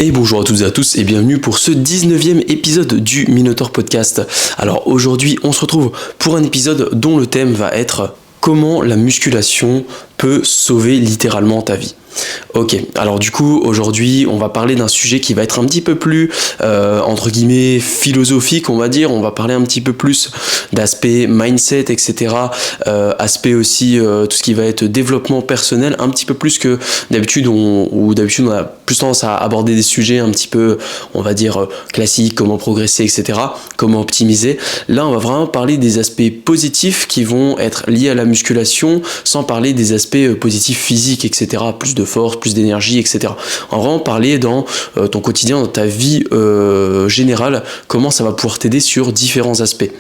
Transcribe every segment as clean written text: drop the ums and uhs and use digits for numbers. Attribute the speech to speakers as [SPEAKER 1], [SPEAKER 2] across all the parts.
[SPEAKER 1] Et bonjour à toutes et à tous et bienvenue pour ce 19e épisode du Minotaur Podcast. Alors aujourd'hui on se retrouve pour un épisode dont le thème va être comment la musculation peut sauver littéralement ta vie. Ok, alors du coup aujourd'hui on va parler d'un sujet qui va être un petit peu plus entre guillemets philosophique, on va dire. On va parler un petit peu plus d'aspect mindset, etc. Aspect aussi tout ce qui va être développement personnel, un petit peu plus que d'habitude on a plus tendance à aborder des sujets un petit peu, on va dire, classiques, comment progresser, etc. Comment optimiser. Là on va vraiment parler des aspects positifs qui vont être liés à la musculation, sans parler des aspects positifs physiques, etc. Plus de force, plus d'énergie, etc. On va vraiment parler dans ton quotidien, dans ta vie générale, comment ça va pouvoir t'aider sur différents aspects.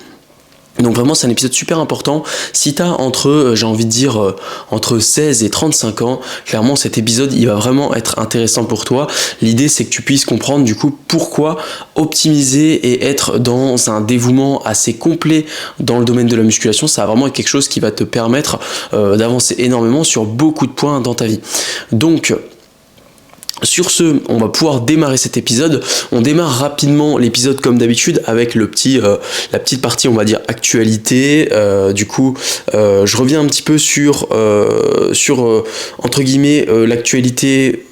[SPEAKER 1] Donc vraiment c'est un épisode super important. Si t'as entre 16 et 35 ans, clairement cet épisode il va vraiment être intéressant pour toi. L'idée c'est que tu puisses comprendre du coup pourquoi optimiser et être dans un dévouement assez complet dans le domaine de la musculation, ça va vraiment être quelque chose qui va te permettre d'avancer énormément sur beaucoup de points dans ta vie. Donc sur ce, on va pouvoir démarrer cet épisode. On démarre rapidement l'épisode comme d'habitude avec la petite partie, on va dire, actualité. Je reviens un petit peu sur entre guillemets l'actualité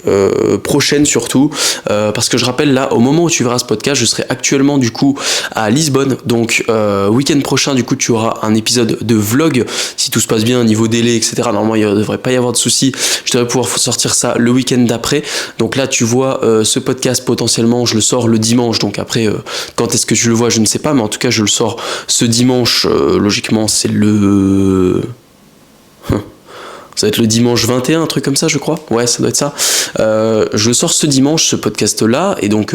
[SPEAKER 1] prochaine surtout, parce que je rappelle là, au moment où tu verras ce podcast, je serai actuellement du coup à Lisbonne. Donc week-end prochain, du coup, tu auras un épisode de vlog. Si tout se passe bien, niveau délai, etc. Normalement, il ne devrait pas y avoir de soucis. Je devrais pouvoir sortir ça le week-end d'après. Donc là, tu vois, ce podcast, potentiellement, je le sors le dimanche. Donc après, quand est-ce que tu le vois, je ne sais pas. Mais en tout cas, je le sors ce dimanche. Logiquement, c'est le... Ça va être le dimanche 21, un truc comme ça, je crois. Ouais, ça doit être ça. Je sors ce dimanche, ce podcast-là. Et donc,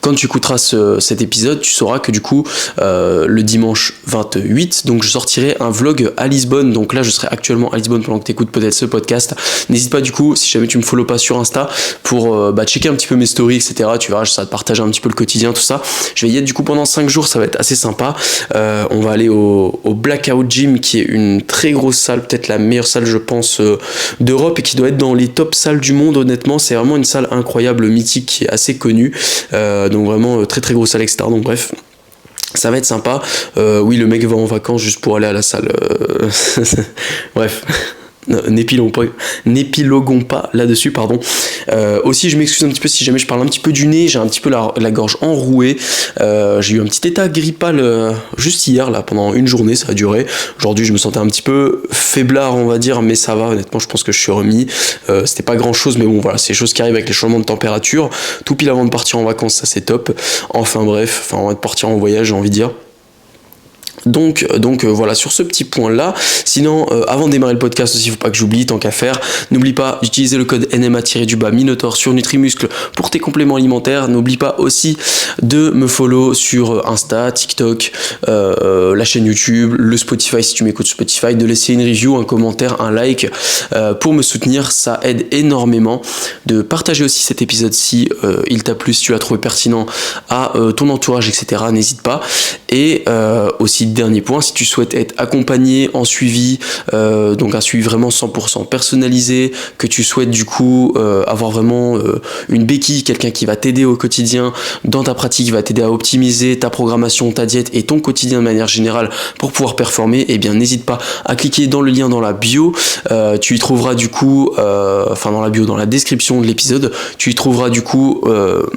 [SPEAKER 1] quand tu écouteras cet épisode, tu sauras que du coup, le dimanche 28, donc je sortirai un vlog à Lisbonne. Donc là, je serai actuellement à Lisbonne pendant que tu écoutes peut-être ce podcast. N'hésite pas du coup, si jamais tu me follow pas sur Insta, pour checker un petit peu mes stories, etc. Tu verras, ça va te partager un petit peu le quotidien, tout ça. Je vais y être du coup pendant 5 jours, ça va être assez sympa. On va aller au Blackout Gym, qui est une très grosse salle, peut-être la meilleure salle, je pense, d'Europe, et qui doit être dans les top salles du monde. Honnêtement, c'est vraiment une salle incroyable, mythique, qui est assez connue, donc vraiment très très grosse salle, etc. Donc bref, ça va être sympa. Oui, le mec va en vacances juste pour aller à la salle. Bref. N'épiloguons pas là-dessus, pardon. Aussi, je m'excuse un petit peu si jamais je parle un petit peu du nez, j'ai un petit peu la gorge enrouée. J'ai eu un petit état grippal juste hier, là, pendant une journée, ça a duré. Aujourd'hui, je me sentais un petit peu faiblard, on va dire, mais ça va, honnêtement, je pense que je suis remis. C'était pas grand-chose, mais bon, voilà, c'est des choses qui arrivent avec les changements de température. Tout pile avant de partir en vacances, ça c'est top. Enfin bref, avant de partir en voyage, j'ai envie de dire. Donc voilà, sur ce petit point là. Sinon, avant de démarrer le podcast aussi, il faut pas que j'oublie, tant qu'à faire, n'oublie pas d'utiliser le code NMA-Minotaur sur Nutrimuscle pour tes compléments alimentaires. N'oublie pas aussi de me follow sur Insta, TikTok, la chaîne YouTube, le Spotify si tu m'écoutes sur Spotify, de laisser une review, un commentaire, un like pour me soutenir, ça aide énormément. De partager aussi cet épisode si il t'a plu, si tu l'as trouvé pertinent à ton entourage, etc. N'hésite pas. Et aussi, dernier point, si tu souhaites être accompagné en suivi, donc un suivi vraiment 100% personnalisé, que tu souhaites du coup avoir vraiment une béquille, quelqu'un qui va t'aider au quotidien dans ta pratique, qui va t'aider à optimiser ta programmation, ta diète et ton quotidien de manière générale pour pouvoir performer, eh bien n'hésite pas à cliquer dans le lien dans la bio. Tu y trouveras du coup, dans la bio, dans la description de l'épisode, tu y trouveras du coup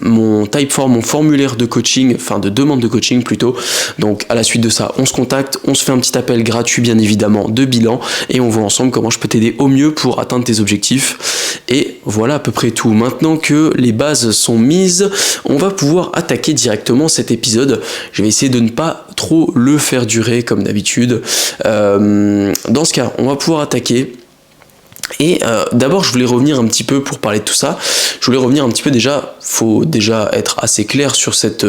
[SPEAKER 1] mon Typeform, mon formulaire de coaching, de demande de coaching plutôt. Donc à la suite de ça, on se contacte, on se fait un petit appel gratuit bien évidemment de bilan et on voit ensemble comment je peux t'aider au mieux pour atteindre tes objectifs. Et voilà à peu près tout. Maintenant que les bases sont mises, on va pouvoir attaquer directement cet épisode. Je vais essayer de ne pas trop le faire durer comme d'habitude. Dans ce cas, on va pouvoir attaquer. Et d'abord je voulais revenir un petit peu pour parler de tout ça. Je voulais revenir un petit peu déjà, faut déjà être assez clair sur cet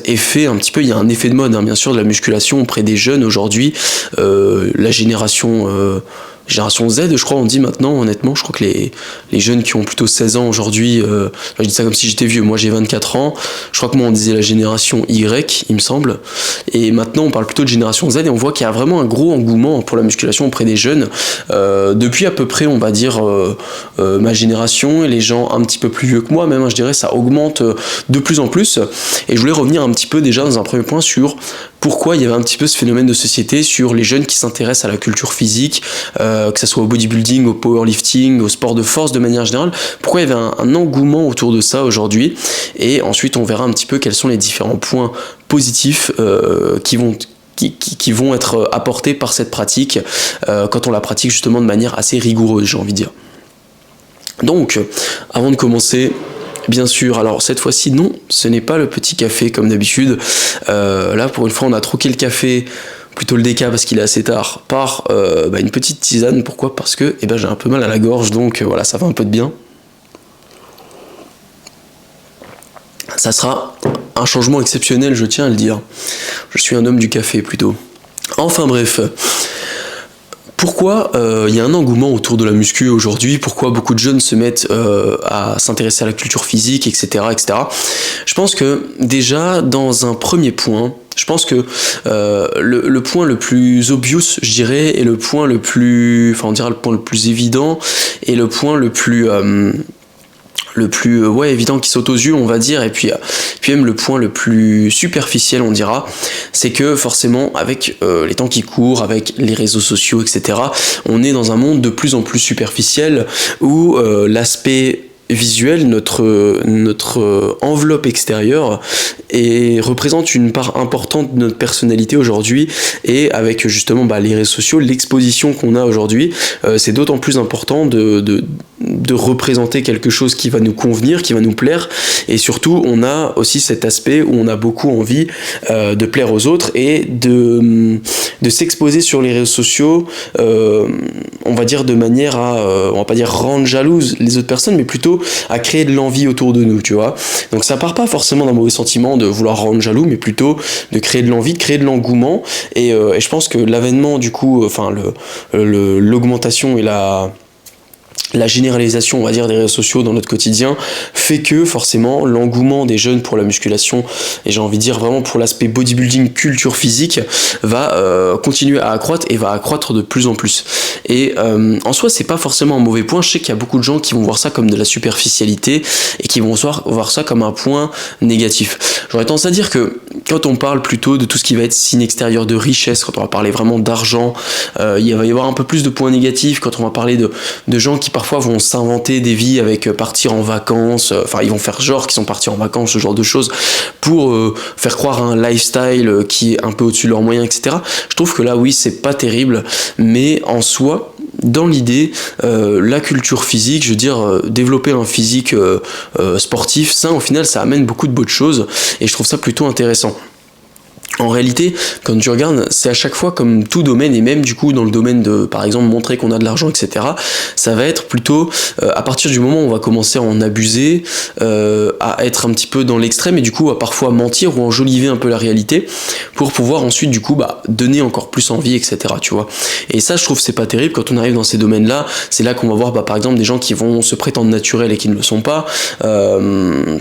[SPEAKER 1] effet un petit peu. Il y a un effet de mode, bien sûr, de la musculation auprès des jeunes aujourd'hui. La génération génération Z, je crois, on dit maintenant, honnêtement, je crois que les jeunes qui ont plutôt 16 ans aujourd'hui, je dis ça comme si j'étais vieux, moi j'ai 24 ans, je crois que moi on disait la génération Y, il me semble, et maintenant on parle plutôt de génération Z, et on voit qu'il y a vraiment un gros engouement pour la musculation auprès des jeunes, depuis à peu près, on va dire, ma génération, et les gens un petit peu plus vieux que moi, même, je dirais, ça augmente de plus en plus, et je voulais revenir un petit peu déjà dans un premier point sur pourquoi il y avait un petit peu ce phénomène de société sur les jeunes qui s'intéressent à la culture physique, que ce soit au bodybuilding, au powerlifting, au sport de force de manière générale, pourquoi il y avait un engouement autour de ça aujourd'hui, et ensuite on verra un petit peu quels sont les différents points positifs qui vont être apportés par cette pratique quand on la pratique justement de manière assez rigoureuse, j'ai envie de dire. Donc, avant de commencer, bien sûr, alors cette fois-ci non, ce n'est pas le petit café comme d'habitude. Là pour une fois on a troqué le café, plutôt le déca parce qu'il est assez tard, par une petite tisane. Pourquoi ? Parce que j'ai un peu mal à la gorge, donc voilà, ça va un peu de bien. Ça sera un changement exceptionnel, je tiens à le dire. Je suis un homme du café plutôt. Enfin bref. Pourquoi il y a un engouement autour de la muscu aujourd'hui ? Pourquoi beaucoup de jeunes se mettent à s'intéresser à la culture physique, etc., etc. Je pense que déjà, dans un premier point, je pense que le point le plus obvious, je dirais, et le point le plus... Enfin, on dira le point le plus évident, et le point le plus évident qui saute aux yeux, on va dire, et puis même le point le plus superficiel, on dira, c'est que forcément avec les temps qui courent, avec les réseaux sociaux, etc., on est dans un monde de plus en plus superficiel où l'aspect visuel, notre enveloppe extérieure représente une part importante de notre personnalité aujourd'hui, et avec justement les réseaux sociaux, l'exposition qu'on a aujourd'hui, c'est d'autant plus important de représenter quelque chose qui va nous convenir, qui va nous plaire, et surtout on a aussi cet aspect où on a beaucoup envie de plaire aux autres et de s'exposer sur les réseaux sociaux, on va dire de manière à, on va pas dire rendre jalouse les autres personnes, mais plutôt à créer de l'envie autour de nous, tu vois. Donc ça part pas forcément d'un mauvais sentiment de vouloir rendre jaloux, mais plutôt de créer de l'envie, de créer de l'engouement, et je pense que l'avènement du coup, enfin l'augmentation et la généralisation, on va dire, des réseaux sociaux dans notre quotidien fait que forcément l'engouement des jeunes pour la musculation, et j'ai envie de dire vraiment pour l'aspect bodybuilding, culture physique, va continuer à accroître et va accroître de plus en plus. Et en soi c'est pas forcément un mauvais point. Je sais qu'il y a beaucoup de gens qui vont voir ça comme de la superficialité et qui vont voir ça comme un point négatif. J'aurais tendance à dire que quand on parle plutôt de tout ce qui va être signe extérieur de richesse, quand on va parler vraiment d'argent, il va y avoir un peu plus de points négatifs quand on va parler de gens qui parfois vont s'inventer des vies avec partir en vacances, enfin ils vont faire genre qu'ils sont partis en vacances, ce genre de choses, pour faire croire à un lifestyle qui est un peu au-dessus de leurs moyens, etc. Je trouve que là oui c'est pas terrible, mais en soi, dans l'idée, la culture physique, je veux dire, développer un physique sportif sain, au final ça amène beaucoup de bonnes choses, et je trouve ça plutôt intéressant. En réalité, quand tu regardes, c'est à chaque fois comme tout domaine, et même du coup dans le domaine de, par exemple, montrer qu'on a de l'argent, etc., ça va être plutôt, à partir du moment où on va commencer à en abuser, à être un petit peu dans l'extrême, et du coup à parfois mentir ou enjoliver un peu la réalité, pour pouvoir ensuite du coup donner encore plus envie, etc., tu vois. Et ça je trouve c'est pas terrible quand on arrive dans ces domaines-là. C'est là qu'on va voir par exemple des gens qui vont se prétendre naturels et qui ne le sont pas.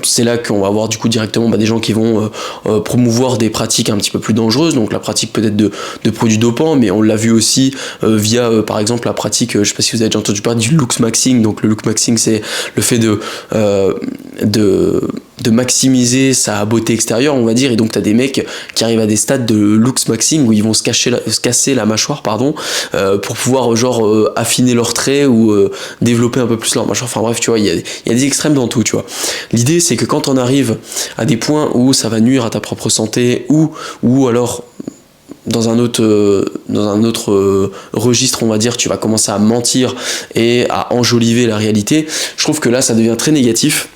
[SPEAKER 1] C'est là qu'on va voir du coup directement des gens qui vont promouvoir des pratiques un petit peu plus dangereuse, donc la pratique peut-être de produits dopants, mais on l'a vu aussi via par exemple la pratique, je sais pas si vous avez déjà entendu parler du look maxing. Donc le look maxing c'est le fait de maximiser sa beauté extérieure, on va dire, et donc t'as des mecs qui arrivent à des stades de looks maxing où ils vont se casser la mâchoire, pour pouvoir affiner leurs traits ou développer un peu plus leur mâchoire. Enfin bref, tu vois, il y a des extrêmes dans tout, tu vois. L'idée c'est que quand on arrive à des points où ça va nuire à ta propre santé, ou alors dans un autre registre, on va dire, tu vas commencer à mentir et à enjoliver la réalité, je trouve que là ça devient très négatif,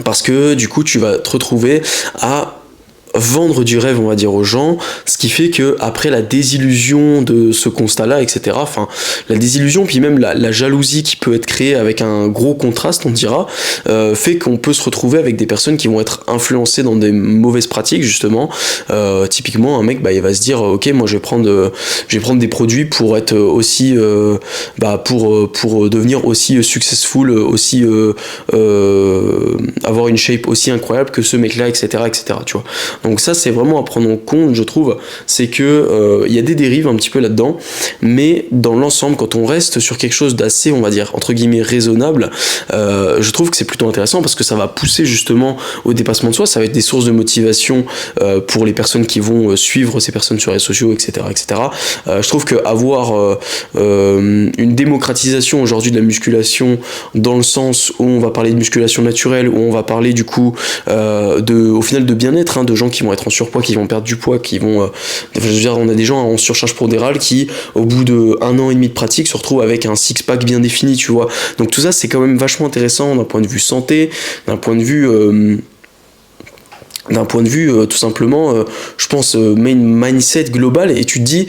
[SPEAKER 1] parce que du coup tu vas te retrouver à vendre du rêve, on va dire, aux gens, ce qui fait que après la désillusion de ce constat-là, etc., enfin, la désillusion, puis même la jalousie qui peut être créée avec un gros contraste, on dira, fait qu'on peut se retrouver avec des personnes qui vont être influencées dans des mauvaises pratiques, justement. Typiquement, un mec, il va se dire, ok, moi je vais prendre des produits pour être aussi, pour devenir aussi successful, aussi avoir une shape aussi incroyable que ce mec-là, etc., etc., tu vois. Donc ça, c'est vraiment à prendre en compte, je trouve, c'est que y a des dérives un petit peu là-dedans, mais dans l'ensemble, quand on reste sur quelque chose d'assez, on va dire, entre guillemets, raisonnable, je trouve que c'est plutôt intéressant parce que ça va pousser justement au dépassement de soi, ça va être des sources de motivation pour les personnes qui vont suivre ces personnes sur les réseaux sociaux, etc., etc. Je trouve qu'avoir une démocratisation aujourd'hui de la musculation dans le sens où on va parler de musculation naturelle, où on va parler du coup au final de bien-être, hein, de gens qui vont être en surpoids, qui vont perdre du poids, qui vont je veux dire, on a des gens en surcharge pondérale qui au bout d'1 an et demi de pratique se retrouvent avec un six-pack bien défini, tu vois. Donc tout ça c'est quand même vachement intéressant d'un point de vue santé, d'un point de vue tout simplement, je pense, mindset global, et tu te dis,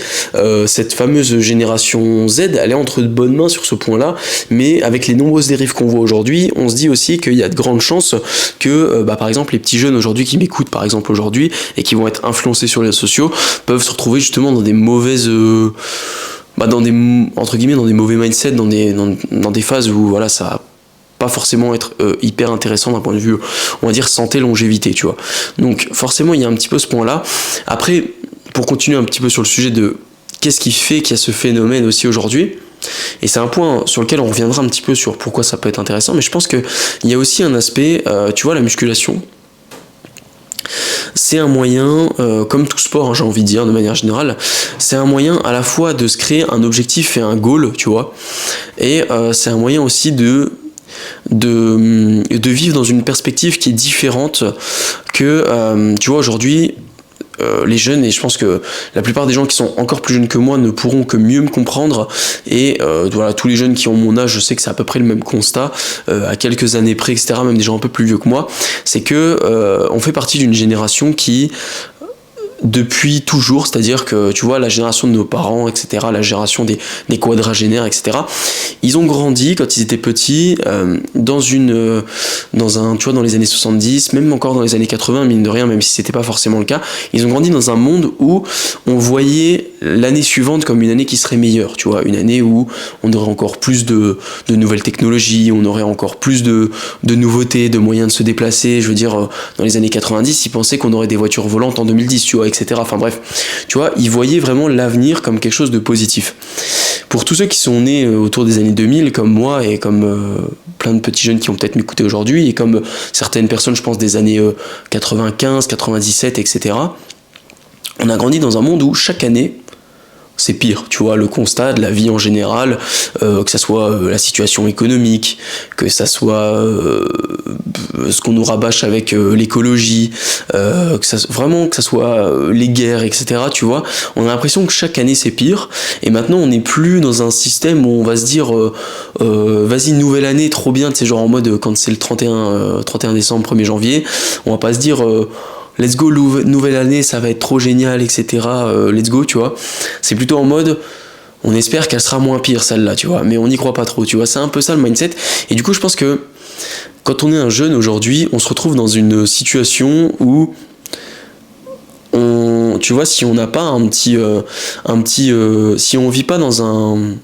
[SPEAKER 1] cette fameuse génération Z, elle est entre de bonnes mains sur ce point-là, mais avec les nombreuses dérives qu'on voit aujourd'hui, on se dit aussi qu'il y a de grandes chances que, par exemple, les petits jeunes aujourd'hui qui m'écoutent, par exemple, aujourd'hui, et qui vont être influencés sur les réseaux sociaux, peuvent se retrouver justement dans des mauvaises... dans des, entre guillemets, dans des mauvais mindsets, dans des phases où, voilà, ça va pas forcément être hyper intéressant d'un point de vue, on va dire, santé, longévité, tu vois. Donc forcément il y a un petit peu ce point là. Après, pour continuer un petit peu sur le sujet de qu'est-ce qui fait qu'il y a ce phénomène aussi aujourd'hui, et c'est un point sur lequel on reviendra un petit peu sur pourquoi ça peut être intéressant, mais je pense qu'il y a aussi un aspect, tu vois, la musculation, c'est un moyen, comme tout sport, hein, j'ai envie de dire de manière générale, c'est un moyen à la fois de se créer un objectif et un goal, tu vois, et c'est un moyen aussi de vivre dans une perspective qui est différente que, tu vois, aujourd'hui, les jeunes, et je pense que la plupart des gens qui sont encore plus jeunes que moi ne pourront que mieux me comprendre, et voilà, tous les jeunes qui ont mon âge, je sais que c'est à peu près le même constat, à quelques années près, etc., même des gens un peu plus vieux que moi, c'est que on fait partie d'une génération qui, depuis toujours, c'est-à-dire que tu vois la génération de nos parents, etc., la génération des quadragénaires, etc., ils ont grandi quand ils étaient petits dans les années 70, même encore dans les années 80, mine de rien, même si c'était pas forcément le cas, ils ont grandi dans un monde où on voyait l'année suivante comme une année qui serait meilleure, tu vois, une année où on aurait encore plus de nouvelles technologies, on aurait encore plus de nouveautés, de moyens de se déplacer. Je veux dire, dans les années 90, ils pensaient qu'on aurait des voitures volantes en 2010, tu vois, etc. Enfin bref, tu vois, ils voyaient vraiment l'avenir comme quelque chose de positif. Pour tous ceux qui sont nés autour des années 2000, comme moi, et comme plein de petits jeunes qui vont peut-être m'écouter aujourd'hui, et comme certaines personnes, je pense, des années 95, 97, etc., on a grandi dans un monde où chaque année, c'est pire, tu vois, le constat de la vie en général, que ça soit la situation économique, que ça soit ce qu'on nous rabâche avec l'écologie, que ça soit les guerres, etc., tu vois, on a l'impression que chaque année c'est pire, et maintenant on n'est plus dans un système où on va se dire vas-y, nouvelle année, trop bien, tu sais, genre en mode quand c'est le 31 décembre, 1er janvier, on va pas se dire let's go, nouvelle année, ça va être trop génial, etc. Let's go, tu vois. C'est plutôt en mode, on espère qu'elle sera moins pire, celle-là, tu vois. Mais on n'y croit pas trop, tu vois. C'est un peu ça le mindset. Et du coup, je pense que quand on est un jeune aujourd'hui, on se retrouve dans une situation où tu vois, si on n'a pas si on vit pas dans un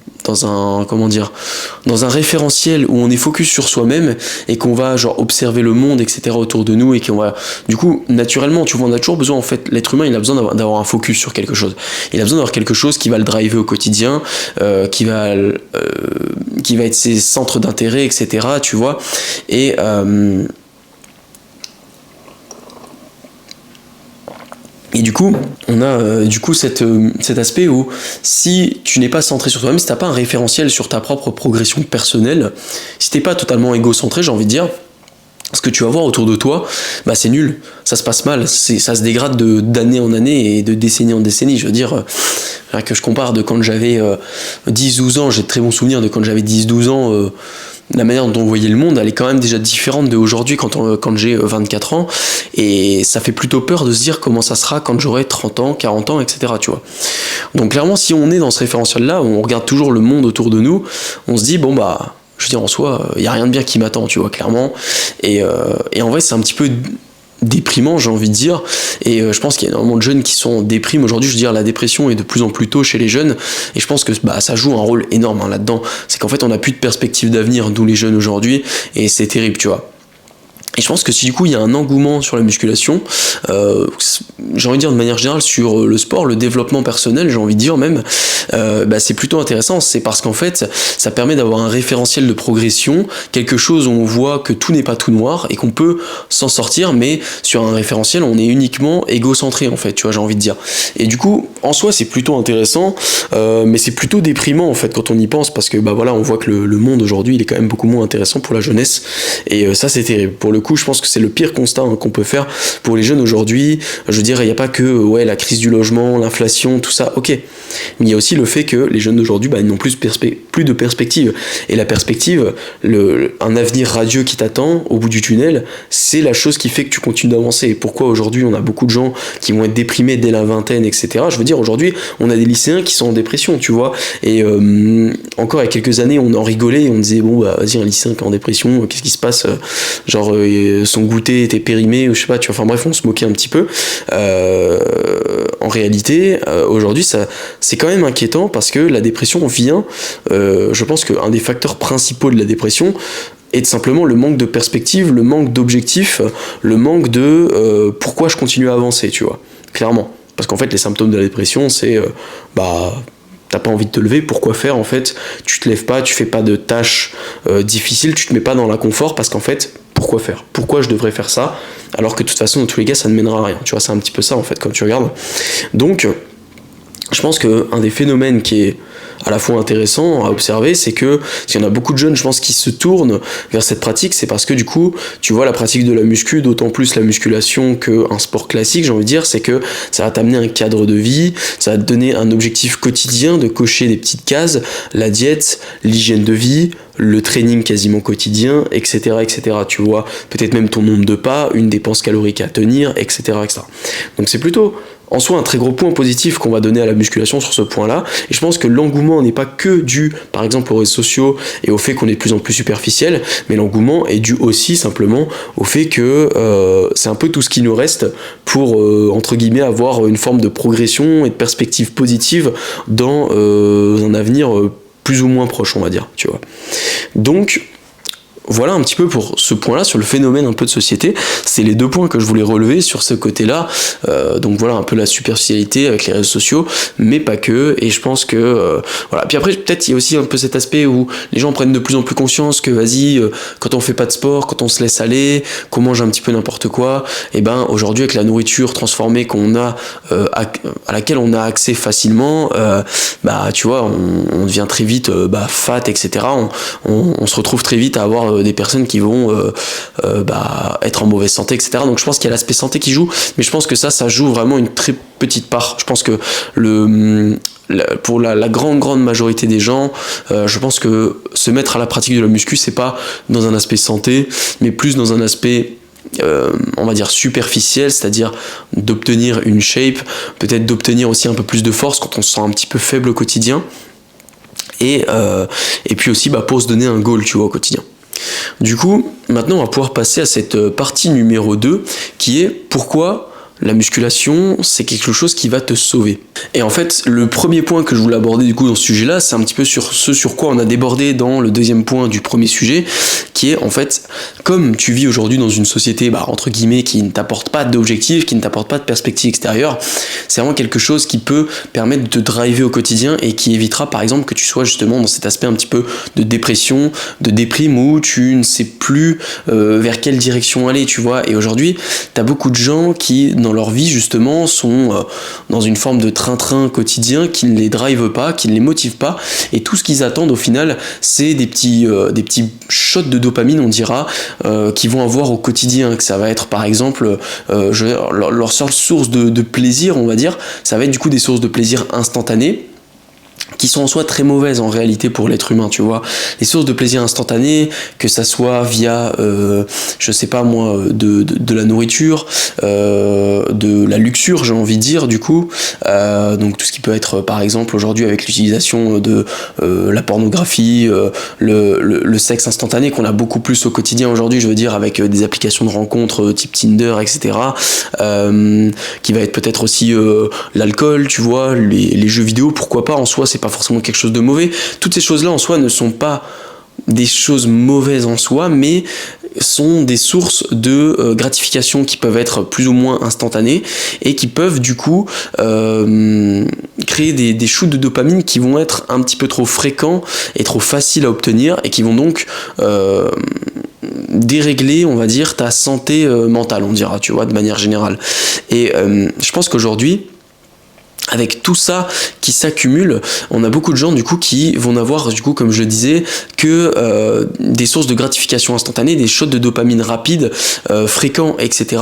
[SPEAKER 1] référentiel où on est focus sur soi-même et qu'on va genre observer le monde, etc., autour de nous, et qu'on va, du coup, naturellement, tu vois, on a toujours besoin, en fait, l'être humain, il a besoin d'avoir un focus sur quelque chose. Il a besoin d'avoir quelque chose qui va le driver au quotidien, qui va être ses centres d'intérêt, etc., tu vois, et du coup, on a cet aspect où si tu n'es pas centré sur toi-même, si t'as pas un référentiel sur ta propre progression personnelle, si t'es pas totalement égocentré, j'ai envie de dire, ce que tu vas voir autour de toi, bah c'est nul, ça se passe mal, ça se dégrade d'année en année et de décennie en décennie. Je veux dire, que je compare de quand j'avais 10-12 ans, j'ai de très bons souvenirs de quand j'avais 10-12 ans, la manière dont on voyait le monde, elle est quand même déjà différente d'aujourd'hui quand j'ai 24 ans, et ça fait plutôt peur de se dire comment ça sera quand j'aurai 30 ans, 40 ans, etc. Tu vois. Donc clairement, si on est dans ce référentiel-là, où on regarde toujours le monde autour de nous, on se dit, bon bah, je veux dire, en soi, il n'y a rien de bien qui m'attend, tu vois, clairement. Et en vrai, c'est un petit peu déprimant, j'ai envie de dire, et je pense qu'il y a énormément de jeunes qui sont en déprime aujourd'hui. Je veux dire, la dépression est de plus en plus tôt chez les jeunes, et je pense que bah, ça joue un rôle énorme là-dedans. C'est qu'en fait on n'a plus de perspective d'avenir, nous les jeunes aujourd'hui, et c'est terrible, tu vois. Et je pense que si du coup il y a un engouement sur la musculation, j'ai envie de dire de manière générale sur le sport, le développement personnel, j'ai envie de dire même, bah, c'est plutôt intéressant. C'est parce qu'en fait ça permet d'avoir un référentiel de progression, quelque chose où on voit que tout n'est pas tout noir et qu'on peut s'en sortir, mais sur un référentiel on est uniquement égocentré en fait, tu vois, j'ai envie de dire. Et du coup en soi c'est plutôt intéressant, mais c'est plutôt déprimant en fait quand on y pense, parce que bah voilà, on voit que le monde aujourd'hui il est quand même beaucoup moins intéressant pour la jeunesse, et ça c'est terrible. Pour le coup, je pense que c'est le pire constat qu'on peut faire pour les jeunes aujourd'hui. Je veux dire, il n'y a pas que la crise du logement, l'inflation, tout ça, ok. Mais il y a aussi le fait que les jeunes d'aujourd'hui n'ont plus de perspective. Et la perspective, un avenir radieux qui t'attend au bout du tunnel, c'est la chose qui fait que tu continues d'avancer. Et pourquoi aujourd'hui on a beaucoup de gens qui vont être déprimés dès la vingtaine, etc. Je veux dire, aujourd'hui, on a des lycéens qui sont en dépression, tu vois. Et encore il y a quelques années, on en rigolait et on disait, bon, bah, vas-y, un lycéen qui est en dépression, qu'est-ce qui se passe, genre son goûter était périmé, ou je sais pas, tu vois, enfin bref, on se moquait un petit peu. En réalité, aujourd'hui, c'est quand même inquiétant, parce que la dépression vient, je pense qu'un des facteurs principaux de la dépression est simplement le manque de perspective, le manque d'objectif, le manque de pourquoi je continue à avancer, tu vois, clairement. Parce qu'en fait, les symptômes de la dépression, c'est t'as pas envie de te lever, pourquoi faire en fait? Tu te lèves pas, tu fais pas de tâches difficiles, tu te mets pas dans l'inconfort, parce qu'en fait, pourquoi faire? Pourquoi je devrais faire ça? Alors que de toute façon, dans tous les cas, ça ne mènera à rien. Tu vois, c'est un petit peu ça en fait, quand tu regardes. Donc, je pense qu'un des phénomènes qui est à la fois intéressant à observer, c'est que s'il y en a beaucoup de jeunes, je pense, qui se tournent vers cette pratique, c'est parce que du coup, tu vois, la pratique de la muscu, d'autant plus la musculation qu'un sport classique, j'ai envie de dire, c'est que ça va t'amener un cadre de vie, ça va te donner un objectif quotidien de cocher des petites cases, la diète, l'hygiène de vie, le training quasiment quotidien, etc., etc. Tu vois, peut-être même ton nombre de pas, une dépense calorique à tenir, etc., etc. Donc c'est plutôt en soi un très gros point positif qu'on va donner à la musculation sur ce point-là, et je pense que l'engouement n'est pas que dû par exemple aux réseaux sociaux et au fait qu'on est de plus en plus superficiel, mais l'engouement est dû aussi simplement au fait que c'est un peu tout ce qui nous reste pour entre guillemets avoir une forme de progression et de perspective positive dans un avenir plus ou moins proche, on va dire, tu vois. Donc voilà un petit peu pour ce point-là, sur le phénomène un peu de société. C'est les deux points que je voulais relever sur ce côté-là. Donc voilà, un peu la superficialité avec les réseaux sociaux, mais pas que. Et je pense que voilà. Puis après, peut-être il y a aussi un peu cet aspect où les gens prennent de plus en plus conscience que vas-y, quand on fait pas de sport, quand on se laisse aller, qu'on mange un petit peu n'importe quoi, et ben aujourd'hui avec la nourriture transformée qu'on a, à laquelle on a accès facilement, bah tu vois, on devient très vite fat, etc. On se retrouve très vite à avoir des personnes qui vont être en mauvaise santé, etc. Donc je pense qu'il y a l'aspect santé qui joue, mais je pense que ça joue vraiment une très petite part. Je pense que pour la grande majorité des gens, je pense que se mettre à la pratique de la muscu, c'est pas dans un aspect santé, mais plus dans un aspect on va dire superficiel, c'est-à-dire d'obtenir une shape, peut-être d'obtenir aussi un peu plus de force quand on se sent un petit peu faible au quotidien, et puis aussi pour se donner un goal, tu vois, au quotidien. Du coup, maintenant on va pouvoir passer à cette partie numéro 2, qui est pourquoi la musculation, c'est quelque chose qui va te sauver. Et en fait, le premier point que je voulais aborder du coup dans ce sujet-là, c'est un petit peu sur ce sur quoi on a débordé dans le deuxième point du premier sujet, qui est en fait, comme tu vis aujourd'hui dans une société, entre guillemets, qui ne t'apporte pas d'objectifs, qui ne t'apporte pas de perspective extérieure, c'est vraiment quelque chose qui peut permettre de te driver au quotidien et qui évitera par exemple que tu sois justement dans cet aspect un petit peu de dépression, de déprime, où tu ne sais plus vers quelle direction aller, tu vois. Et aujourd'hui, t'as beaucoup de gens qui, dans leur vie justement, sont dans une forme de train-train quotidien qui ne les drive pas, qui ne les motive pas, et tout ce qu'ils attendent au final, c'est des petits shots de dopamine, on dira, qu'ils vont avoir au quotidien, que ça va être par exemple leur seule source de plaisir, on va dire, ça va être du coup des sources de plaisir instantanées. qui sont en soi très mauvaises en réalité pour l'être humain, tu vois. Les sources de plaisir instantané, que ça soit via, je sais pas moi, de la nourriture, de la luxure, j'ai envie de dire, du coup. Donc tout ce qui peut être, par exemple, aujourd'hui avec l'utilisation de la pornographie, le sexe instantané qu'on a beaucoup plus au quotidien aujourd'hui, je veux dire, avec des applications de rencontres type Tinder, etc. Qui va être peut-être aussi l'alcool, tu vois, les jeux vidéo, pourquoi pas, en soi, c'est pas forcément quelque chose de mauvais. Toutes ces choses-là, en soi, ne sont pas des choses mauvaises en soi, mais sont des sources de gratification qui peuvent être plus ou moins instantanées et qui peuvent du coup créer des shoots de dopamine qui vont être un petit peu trop fréquents et trop faciles à obtenir et qui vont donc dérégler, on va dire, ta santé mentale, on dira, tu vois, de manière générale. Et je pense qu'aujourd'hui, avec tout ça qui s'accumule, on a beaucoup de gens du coup qui vont n'avoir, du coup, comme je le disais, que des sources de gratification instantanée, des shots de dopamine rapides, fréquents, etc.,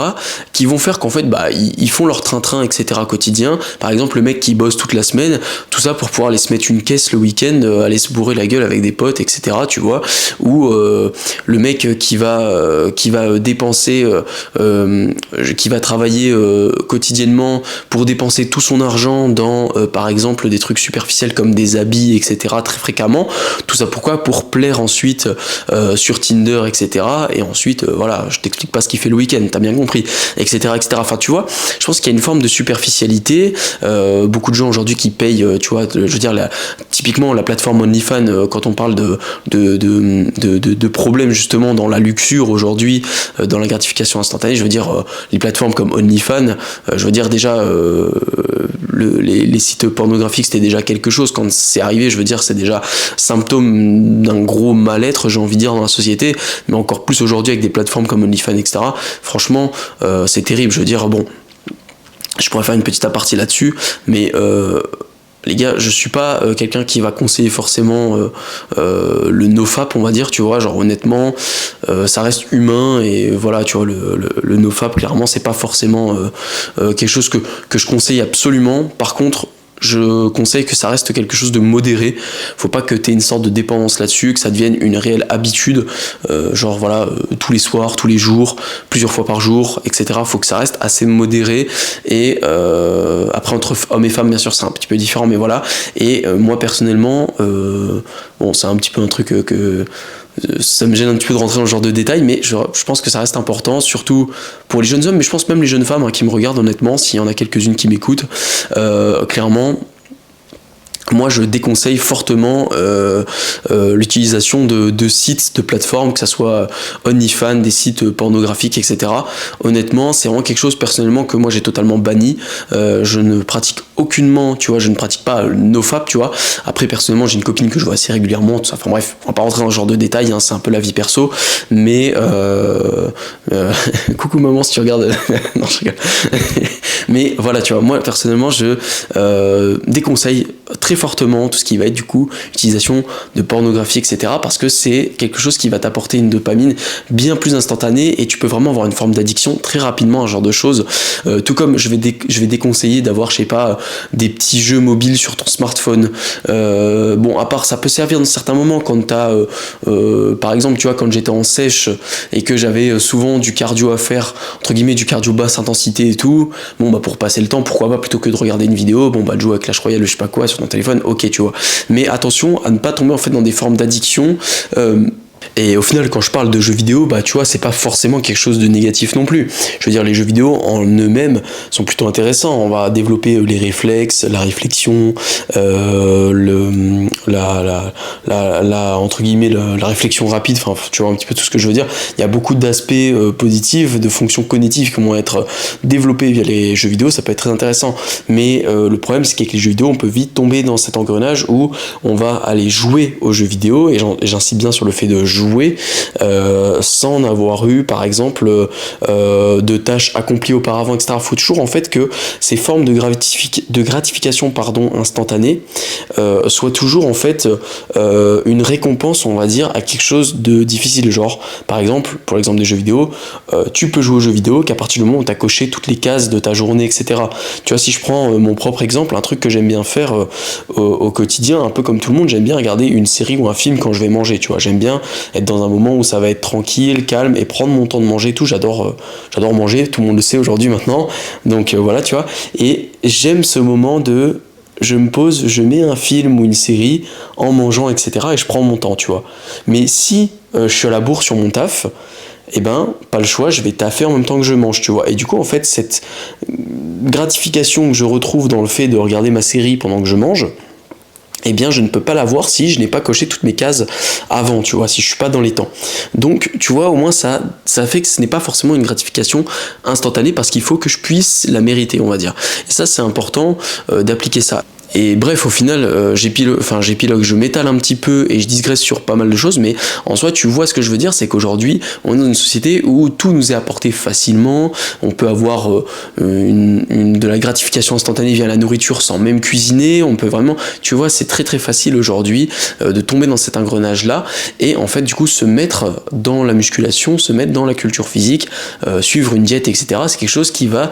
[SPEAKER 1] qui vont faire qu'en fait, ils font leur train-train, etc., quotidien. Par exemple, le mec qui bosse toute la semaine, tout ça pour pouvoir aller se mettre une caisse le week-end, aller se bourrer la gueule avec des potes, etc., tu vois, ou le mec qui va dépenser, qui va travailler quotidiennement pour dépenser tout son argent dans par exemple des trucs superficiels comme des habits, etc., très fréquemment. Tout ça pourquoi? Pour plaire ensuite sur Tinder, etc., et ensuite voilà, je t'explique pas ce qu'il fait le week-end, t'as bien compris, etc., etc. Enfin tu vois, je pense qu'il y a une forme de superficialité. Beaucoup de gens aujourd'hui qui payent, tu vois, je veux dire, typiquement la plateforme OnlyFans, quand on parle de problèmes justement dans la luxure aujourd'hui, dans la gratification instantanée, je veux dire, les plateformes comme OnlyFans, je veux dire déjà les sites pornographiques, c'était déjà quelque chose. Quand c'est arrivé, je veux dire, c'est déjà symptôme d'un gros mal-être, j'ai envie de dire, dans la société, mais encore plus aujourd'hui avec des plateformes comme OnlyFans, etc. Franchement, c'est terrible. Je veux dire, bon, je pourrais faire une petite aparté là-dessus, mais les gars, je suis pas quelqu'un qui va conseiller forcément le nofap, on va dire, tu vois, genre honnêtement, ça reste humain, et voilà, tu vois, le nofap, clairement, c'est pas forcément quelque chose que je conseille absolument. Par contre, je conseille que ça reste quelque chose de modéré. Faut pas que t'aies une sorte de dépendance là-dessus, que ça devienne une réelle habitude, genre voilà, tous les soirs, tous les jours, plusieurs fois par jour, etc. Faut que ça reste assez modéré. Et après, entre hommes et femmes, bien sûr, c'est un petit peu différent, mais voilà. Et moi personnellement, bon, c'est un petit peu un truc que ça me gêne un petit peu de rentrer dans ce genre de détails, mais je pense que ça reste important, surtout pour les jeunes hommes, mais je pense même les jeunes femmes, hein, qui me regardent, honnêtement, s'il y en a quelques-unes qui m'écoutent, clairement, moi je déconseille fortement l'utilisation de sites, de plateformes, que ce soit OnlyFans, des sites pornographiques, etc. Honnêtement, c'est vraiment quelque chose personnellement que moi j'ai totalement banni. Je ne pratique aucunement, tu vois, je ne pratique pas le nofap, tu vois. Après, personnellement, j'ai une copine que je vois assez régulièrement, tout ça. Enfin bref, on va pas rentrer dans ce genre de détails, hein, c'est un peu la vie perso, mais coucou maman si tu regardes. Non, je rigole. Mais voilà, tu vois, moi personnellement, je déconseille très fortement tout ce qui va être du coup utilisation de pornographie, etc., parce que c'est quelque chose qui va t'apporter une dopamine bien plus instantanée, et tu peux vraiment avoir une forme d'addiction très rapidement à ce genre de choses. Tout comme je vais déconseiller d'avoir, je sais pas, des petits jeux mobiles sur ton smartphone. Bon, à part, ça peut servir dans certains moments quand t'as par exemple, tu vois, quand j'étais en sèche et que j'avais souvent du cardio à faire, entre guillemets du cardio basse intensité et tout, bon bah pour passer le temps, pourquoi pas, plutôt que de regarder une vidéo, bon bah de jouer à Clash Royale, je sais pas quoi, sur ton téléphone, ok, tu vois. Mais attention à ne pas tomber en fait dans des formes d'addiction. Et au final, quand je parle de jeux vidéo, bah tu vois, c'est pas forcément quelque chose de négatif non plus. Je veux dire, les jeux vidéo en eux-mêmes sont plutôt intéressants. On va développer les réflexes, la réflexion, entre guillemets, la réflexion rapide. Enfin, tu vois un petit peu tout ce que je veux dire. Il y a beaucoup d'aspects positifs, de fonctions cognitives qui vont être développées via les jeux vidéo. Ça peut être très intéressant. Mais le problème, c'est qu'avec les jeux vidéo, on peut vite tomber dans cet engrenage où on va aller jouer aux jeux vidéo. Et j'insiste bien sur le fait de jouer jouer sans en avoir eu par exemple de tâches accomplies auparavant, etc. Il faut toujours en fait que ces formes de gratification instantanée soient toujours en fait une récompense, on va dire, à quelque chose de difficile. Genre par exemple, pour l'exemple des jeux vidéo, tu peux jouer aux jeux vidéo qu'à partir du moment où tu as coché toutes les cases de ta journée, etc. Tu vois, si je prends mon propre exemple, un truc que j'aime bien faire au quotidien, un peu comme tout le monde, j'aime bien regarder une série ou un film quand je vais manger, tu vois. J'aime bien être dans un moment où ça va être tranquille, calme, et prendre mon temps de manger et tout. J'adore manger, tout le monde le sait aujourd'hui maintenant, donc voilà, tu vois. Et j'aime ce moment de je me pose, je mets un film ou une série en mangeant, etc. et je prends mon temps, tu vois. Mais si je suis à la bourre sur mon taf, eh ben, pas le choix, je vais taffer en même temps que je mange, tu vois. Et du coup, en fait, cette gratification que je retrouve dans le fait de regarder ma série pendant que je mange, eh bien je ne peux pas l'avoir si je n'ai pas coché toutes mes cases avant, tu vois, si je suis pas dans les temps. Donc tu vois, au moins ça fait que ce n'est pas forcément une gratification instantanée parce qu'il faut que je puisse la mériter, on va dire. Et ça c'est important d'appliquer ça. Et bref, au final, j'épilogue, je m'étale un petit peu et je digresse sur pas mal de choses, mais en soi, tu vois ce que je veux dire, c'est qu'aujourd'hui, on est dans une société où tout nous est apporté facilement, on peut avoir de la gratification instantanée via la nourriture sans même cuisiner, on peut vraiment, tu vois, c'est très très facile aujourd'hui de tomber dans cet engrenage-là, et en fait, du coup, se mettre dans la musculation, se mettre dans la culture physique, suivre une diète, etc., c'est quelque chose qui va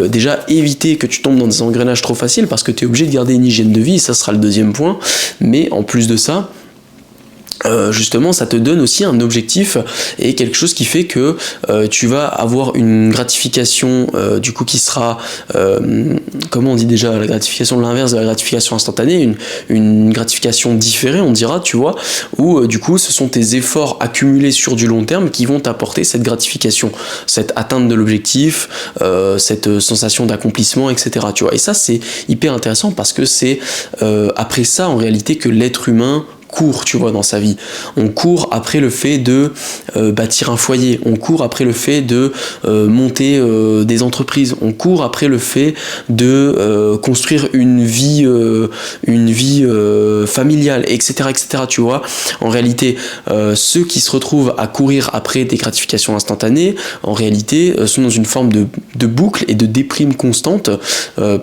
[SPEAKER 1] déjà éviter que tu tombes dans des engrenages trop faciles, parce que tu es obligé de garder une hygiène de vie, ça sera le deuxième point, mais en plus de ça, justement ça te donne aussi un objectif et quelque chose qui fait que tu vas avoir une gratification du coup qui sera comment on dit déjà, la gratification de l'inverse de la gratification instantanée, une gratification différée on dira, tu vois, où du coup ce sont tes efforts accumulés sur du long terme qui vont t'apporter cette gratification, cette atteinte de l'objectif, cette sensation d'accomplissement, etc., tu vois. Et ça c'est hyper intéressant parce que c'est après ça en réalité que l'être humain court, tu vois, dans sa vie. On court après le fait de bâtir un foyer, on court après le fait de monter des entreprises, on court après le fait de construire une vie familiale, etc., etc., tu vois. En réalité, ceux qui se retrouvent à courir après des gratifications instantanées, en réalité, sont dans une forme de boucle et de déprime constante,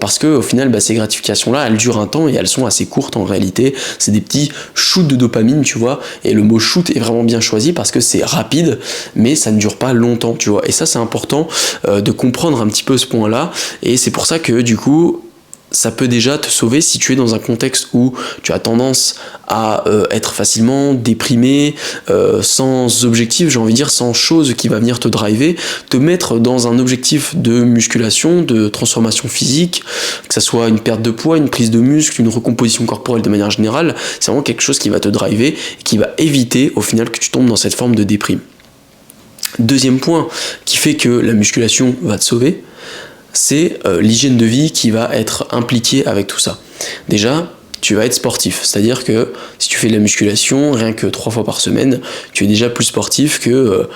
[SPEAKER 1] parce que au final, ces gratifications-là, elles durent un temps et elles sont assez courtes en réalité. C'est des petits shoot de dopamine, tu vois, et le mot shoot est vraiment bien choisi parce que c'est rapide, mais ça ne dure pas longtemps, tu vois, et ça c'est important de comprendre un petit peu ce point-là, et c'est pour ça que du coup, ça peut déjà te sauver si tu es dans un contexte où tu as tendance à être facilement déprimé, sans objectif, j'ai envie de dire, sans chose qui va venir te driver, te mettre dans un objectif de musculation, de transformation physique, que ça soit une perte de poids, une prise de muscle, une recomposition corporelle de manière générale, c'est vraiment quelque chose qui va te driver et qui va éviter au final que tu tombes dans cette forme de déprime. Deuxième point qui fait que la musculation va te sauver, c'est l'hygiène de vie qui va être impliquée avec tout ça. Déjà, tu vas être sportif, c'est-à-dire que si tu fais de la musculation, rien que 3 fois par semaine, tu es déjà plus sportif que...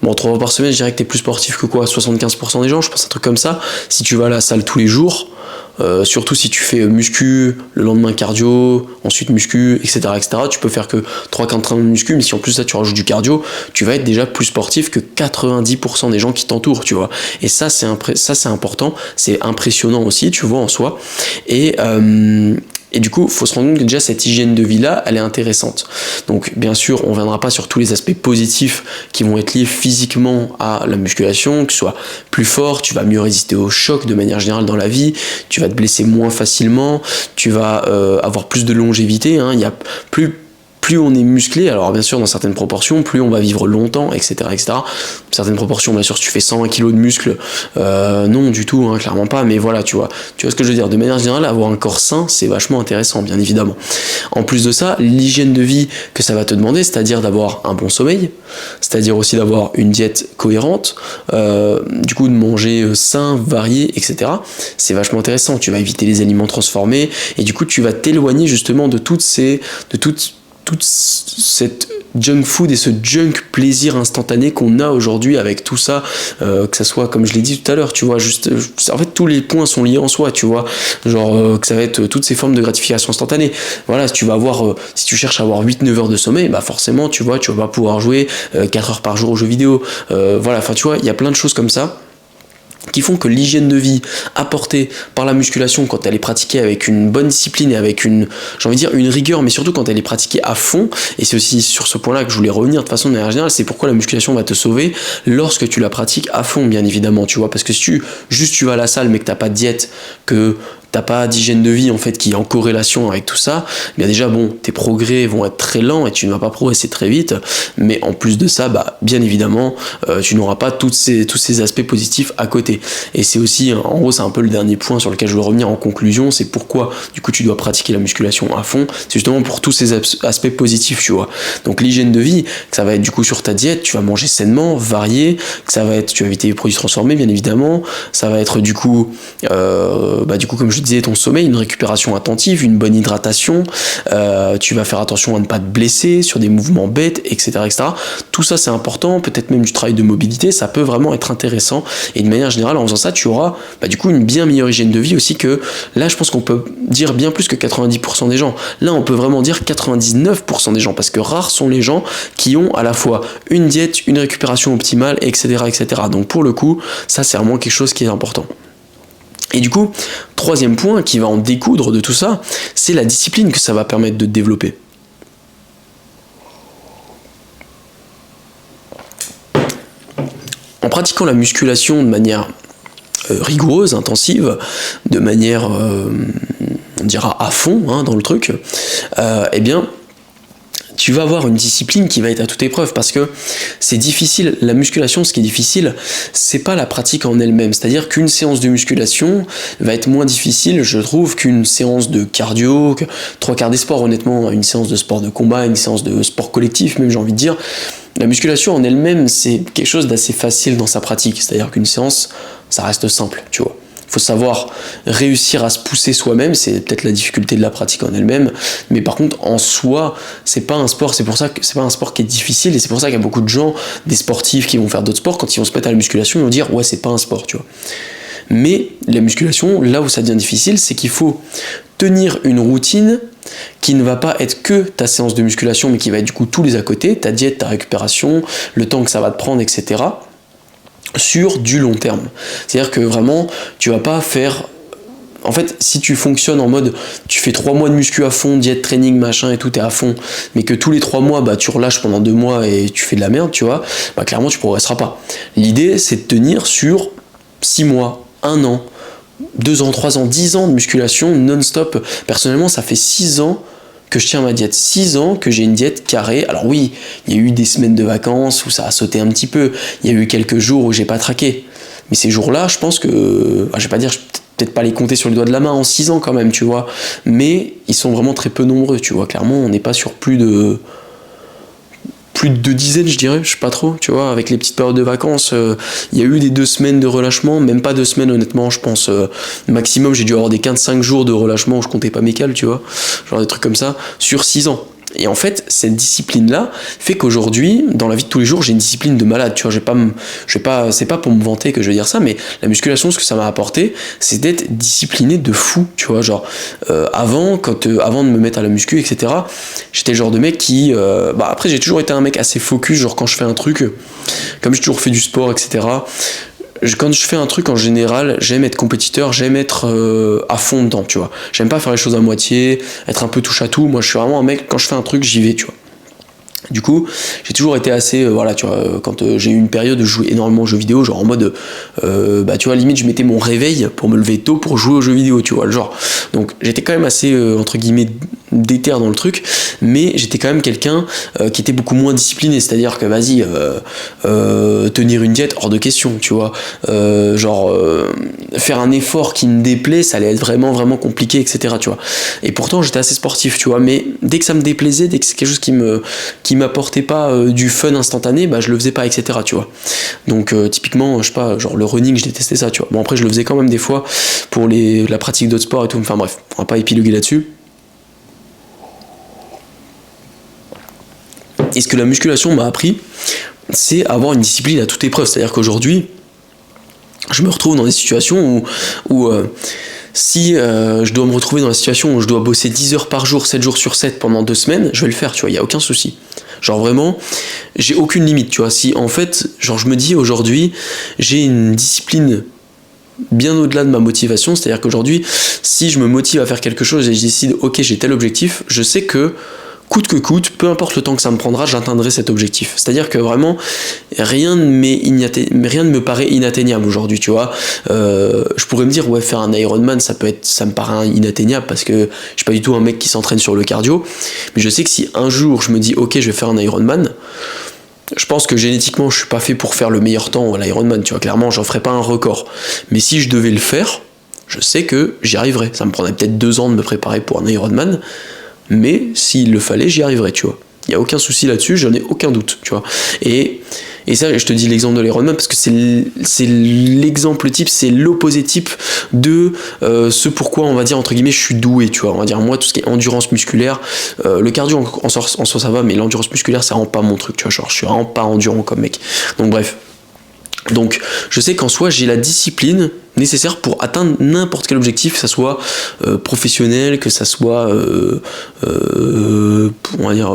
[SPEAKER 1] 3 fois par semaine, je dirais que tu es plus sportif que quoi, 75% des gens, je pense un truc comme ça. Si tu vas à la salle tous les jours, surtout si tu fais muscu, le lendemain cardio, ensuite muscu, etc., etc., tu peux faire que 3-4 entraînements de muscu, mais si en plus ça tu rajoutes du cardio, tu vas être déjà plus sportif que 90% des gens qui t'entourent, tu vois. Et ça c'est important, c'est impressionnant aussi, tu vois, en soi. Et du coup, il faut se rendre compte que déjà cette hygiène de vie-là, elle est intéressante. Donc bien sûr, on ne viendra pas sur tous les aspects positifs qui vont être liés physiquement à la musculation, que ce soit plus fort, tu vas mieux résister aux chocs de manière générale dans la vie, tu vas te blesser moins facilement, tu vas avoir plus de longévité, hein, il y a plus on est musclé, alors bien sûr dans certaines proportions, plus on va vivre longtemps, etc., etc. Certaines proportions, bien sûr, si tu fais 120 kg de muscles, non du tout, hein, clairement pas, mais voilà, tu vois ce que je veux dire. De manière générale, avoir un corps sain, c'est vachement intéressant, bien évidemment. En plus de ça, l'hygiène de vie que ça va te demander, c'est-à-dire d'avoir un bon sommeil, c'est-à-dire aussi d'avoir une diète cohérente, du coup de manger sain, varié, etc. C'est vachement intéressant. Tu vas éviter les aliments transformés, et du coup tu vas t'éloigner justement de toute cette junk food et ce junk plaisir instantané qu'on a aujourd'hui avec tout ça, que ça soit comme je l'ai dit tout à l'heure, tu vois, juste en fait tous les points sont liés en soi, tu vois, genre que ça va être toutes ces formes de gratification instantanée. Voilà, si tu vas avoir si tu cherches à avoir 8-9 heures de sommeil, bah forcément tu vois, tu vas pas pouvoir jouer 4 heures par jour aux jeux vidéo. Voilà, enfin tu vois, il y a plein de choses comme ça qui font que l'hygiène de vie apportée par la musculation quand elle est pratiquée avec une bonne discipline et avec une, j'ai envie de dire, une rigueur, mais surtout quand elle est pratiquée à fond, et c'est aussi sur ce point-là que je voulais revenir de façon de manière générale, c'est pourquoi la musculation va te sauver lorsque tu la pratiques à fond, bien évidemment, tu vois, parce que si tu vas à la salle mais que t'as pas de diète, que t'as pas d'hygiène de vie en fait qui est en corrélation avec tout ça, bien déjà bon, tes progrès vont être très lents et tu ne vas pas progresser très vite, mais en plus de ça, bah bien évidemment, tu n'auras pas tous ces aspects positifs à côté. Et c'est aussi, en gros, c'est un peu le dernier point sur lequel je veux revenir en conclusion, c'est pourquoi du coup tu dois pratiquer la musculation à fond, c'est justement pour tous ces aspects positifs, tu vois. Donc l'hygiène de vie, que ça va être du coup sur ta diète, tu vas manger sainement, varié, que ça va être, tu vas éviter les produits transformés bien évidemment, ça va être du coup comme je disais, ton sommeil, une récupération attentive, une bonne hydratation, tu vas faire attention à ne pas te blesser sur des mouvements bêtes, etc. etc. Tout ça c'est important, peut-être même du travail de mobilité, ça peut vraiment être intéressant, et de manière générale en faisant ça tu auras du coup une bien meilleure hygiène de vie aussi, que là je pense qu'on peut dire bien plus que 90% des gens, là on peut vraiment dire 99% des gens, parce que rares sont les gens qui ont à la fois une diète, une récupération optimale, etc. etc. Donc pour le coup ça c'est vraiment quelque chose qui est important. Et du coup, troisième point qui va en découdre de tout ça, c'est la discipline que ça va permettre de développer. En pratiquant la musculation de manière rigoureuse, intensive, de manière, on dira à fond dans le truc, eh bien, tu vas avoir une discipline qui va être à toute épreuve, parce que c'est difficile. La musculation, ce qui est difficile, c'est pas la pratique en elle-même. C'est-à-dire qu'une séance de musculation va être moins difficile, je trouve, qu'une séance de cardio, que trois quarts des sports, honnêtement, une séance de sport de combat, une séance de sport collectif, même j'ai envie de dire. La musculation en elle-même, c'est quelque chose d'assez facile dans sa pratique. C'est-à-dire qu'une séance, ça reste simple, tu vois. Faut savoir réussir à se pousser soi-même, c'est peut-être la difficulté de la pratique en elle-même, mais par contre en soi c'est pas un sport, c'est pour ça que c'est pas un sport qui est difficile, et c'est pour ça qu'il y a beaucoup de gens, des sportifs qui vont faire d'autres sports, quand ils vont se mettre à la musculation ils vont dire ouais c'est pas un sport, tu vois. Mais la musculation, là où ça devient difficile, c'est qu'il faut tenir une routine qui ne va pas être que ta séance de musculation, mais qui va être du coup tous les à côté, ta diète, ta récupération, le temps que ça va te prendre, etc. sur du long terme. C'est-à-dire que vraiment, tu vas pas faire... En fait, si tu fonctionnes en mode, tu fais 3 mois de muscu à fond, diète, training, machin et tout, t'es à fond, mais que tous les 3 mois, tu relâches pendant 2 mois et tu fais de la merde, tu vois, clairement, tu progresseras pas. L'idée, c'est de tenir sur 6 mois, 1 an, 2 ans, 3 ans, 10 ans de musculation non-stop. Personnellement, ça fait 6 ans que je tiens ma diète, 6 ans que j'ai une diète carrée. Alors oui, il y a eu des semaines de vacances où ça a sauté un petit peu, il y a eu quelques jours où j'ai pas traqué, mais ces jours-là, je pense que, je vais pas dire, peut-être pas les compter sur les doigts de la main en 6 ans quand même, tu vois, mais ils sont vraiment très peu nombreux, tu vois, clairement, on n'est pas sur plus de 2 dizaines, je dirais, je sais pas trop, tu vois, avec les petites périodes de vacances, il y a eu des 2 semaines de relâchement, même pas 2 semaines honnêtement, je pense, maximum j'ai dû avoir des 15-5 jours de relâchement où je comptais pas mes cales, tu vois, genre des trucs comme ça, sur 6 ans. Et en fait, cette discipline-là fait qu'aujourd'hui, dans la vie de tous les jours, j'ai une discipline de malade. Tu vois, c'est pas pour me vanter que je vais dire ça, mais la musculation, ce que ça m'a apporté, c'est d'être discipliné de fou. Tu vois, genre avant de me mettre à la muscu, etc. J'étais le genre de mec qui, après, j'ai toujours été un mec assez focus. Genre quand je fais un truc, comme j'ai toujours fait du sport, etc. Quand je fais un truc en général, j'aime être compétiteur, j'aime être à fond dedans, tu vois. J'aime pas faire les choses à moitié, être un peu touche à tout. Moi, je suis vraiment un mec, quand je fais un truc, j'y vais, tu vois. Du coup, j'ai toujours été assez, tu vois, quand j'ai eu une période où je jouais énormément aux jeux vidéo, genre en mode, tu vois, limite, je mettais mon réveil pour me lever tôt pour jouer aux jeux vidéo, tu vois, le genre. Donc, j'étais quand même assez, entre guillemets, déter dans le truc, mais j'étais quand même quelqu'un qui était beaucoup moins discipliné, c'est-à-dire que, tenir une diète, hors de question, tu vois, faire un effort qui me déplaît, ça allait être vraiment, vraiment compliqué, etc., tu vois. Et pourtant, j'étais assez sportif, tu vois, mais dès que ça me déplaisait, dès que c'est quelque chose qui m'apportait pas du fun instantané, je le faisais pas, etc., tu vois. Donc typiquement, je sais pas, genre le running, je détestais ça, tu vois. Bon, après je le faisais quand même des fois pour la pratique d'autres sports et tout, enfin bref, on va pas épiloguer là-dessus. Et ce que la musculation m'a appris, c'est avoir une discipline à toute épreuve. C'est-à-dire qu'aujourd'hui, je me retrouve dans des situations où si je dois me retrouver dans la situation où je dois bosser 10 heures par jour, 7 jours sur 7 pendant 2 semaines, je vais le faire, tu vois, il n'y a aucun souci. Genre vraiment, j'ai aucune limite, tu vois. Si en fait, genre je me dis aujourd'hui, j'ai une discipline bien au-delà de ma motivation, c'est-à-dire qu'aujourd'hui, si je me motive à faire quelque chose et je décide, ok, j'ai tel objectif, je sais que coûte que coûte, peu importe le temps que ça me prendra, j'atteindrai cet objectif. C'est-à-dire que vraiment, rien ne me paraît inatteignable aujourd'hui, tu vois. Je pourrais me dire, ouais, faire un Ironman, ça me paraît inatteignable parce que je suis pas du tout un mec qui s'entraîne sur le cardio. Mais je sais que si un jour je me dis, ok, je vais faire un Ironman, je pense que génétiquement, je suis pas fait pour faire le meilleur temps à l'Ironman, tu vois. Clairement, j'en ferai pas un record. Mais si je devais le faire, je sais que j'y arriverais. Ça me prendrait peut-être 2 ans de me préparer pour un Ironman, mais s'il le fallait, j'y arriverais, tu vois. Il n'y a aucun souci là-dessus, j'en ai aucun doute, tu vois. Et ça, je te dis l'exemple de l'Ironman parce que c'est l'exemple type, c'est l'opposé type de ce pourquoi, on va dire, entre guillemets, je suis doué, tu vois. On va dire, moi, tout ce qui est endurance musculaire, le cardio en soi ça va, mais l'endurance musculaire, ça rend pas mon truc, tu vois. Genre, je suis vraiment pas endurant comme mec. Donc, bref. Donc je sais qu'en soi j'ai la discipline nécessaire pour atteindre n'importe quel objectif, que ça soit professionnel, que ça soit on va dire